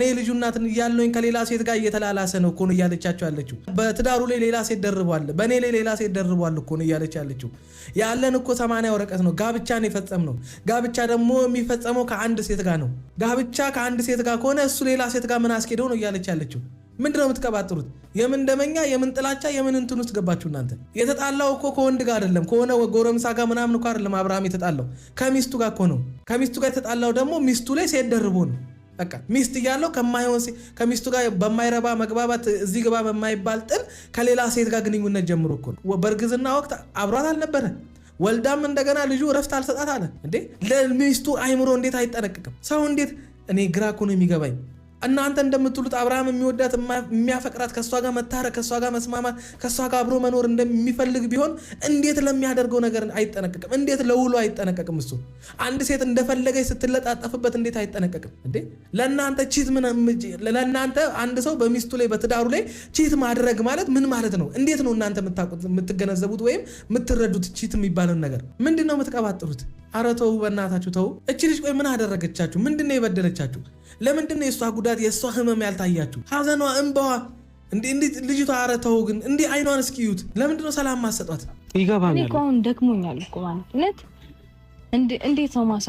እኔ ልጁ እናትን ያለውኝ ከሌላ ሴት ጋር እየተላላሰ ነው እኮ ነው እያለቻቸው ያለችው። በትዳሩ ላይ ሌላ ሴት ደርቧል፣ በእኔ ላይ ሌላ ሴት ደርቧል እኮ ነው እያለች ያለችው። ያለን እኮ 80 ወረቀት ነው ጋብቻን የፈጸምነው። ጋብቻ ደግሞ የሚፈጸመው ከአንድ ሴት ጋር ነው። ጋብቻ ከአንድ ሴት ጋር ከሆነ እሱ ሌላ ሴት ጋር ምን አስኬደው ነው እያለች ያለችው። ምንድነው የምትቀባጥሩት? የምን ደመኛ የምን ጥላቻ የምን እንትን ውስጥ ገባችሁ እናንተ? የተጣላው እኮ ከወንድ ጋር አይደለም ከሆነ ጎረምሳ ጋር ምናምን እኮ አይደለም። አብርሃም የተጣላው ከሚስቱ ጋር እኮ ነው። ከሚስቱ ጋር የተጣላው ደግሞ ሚስቱ ላይ ሴት ደርቦ ነው። በቃ ሚስት ያለው ከማይሆን ከሚስቱ ጋር በማይረባ መግባባት እዚህ ግባ በማይባል ጥል ከሌላ ሴት ጋር ግንኙነት ጀምሮ እኮ ነው። በእርግዝና ወቅት አብሯት አልነበረ። ወልዳም እንደገና ልጁ ረፍት አልሰጣት አለ እንዴ። ለሚስቱ አይምሮ እንዴት አይጠነቅቅም ሰው? እንዴት እኔ ግራ እኮ ነው የሚገባኝ። እናንተ እንደምትሉት አብርሃም የሚወዳት የሚያፈቅራት ከሷ ጋር መታረቅ ከሷ ጋር መስማማት ከሷ ጋር አብሮ መኖር እንደሚፈልግ ቢሆን እንዴት ለሚያደርገው ነገር አይጠነቀቅም? እንዴት ለውሎ አይጠነቀቅም? እሱ አንድ ሴት እንደፈለገች ስትለጣጠፍበት እንዴት አይጠነቀቅም እንዴ? ለእናንተ አንድ ሰው በሚስቱ ላይ በትዳሩ ላይ ቺት ማድረግ ማለት ምን ማለት ነው? እንዴት ነው እናንተ የምትገነዘቡት ወይም የምትረዱት? ቺት የሚባለውን ነገር ምንድነው የምትቀባጥሩት? አረ ተው በእናታችሁ ተው። እቺ ልጅ ቆይ ምን አደረገቻችሁ? ምንድነው የበደለቻችሁ? ለምንድነው የሷ ጉዳት የሷ ህመም ያልታያችሁ? ሐዘኗ እንባዋ እንዴ ልጅቷ አረ ተው ግን እንዴ አይኗን እስኪዩት። ለምንድነው ሰላም ማሰጧት? ይገባኛል እኮ ደክሞኛል እኮ ማለት እንዴት ነው ማሳ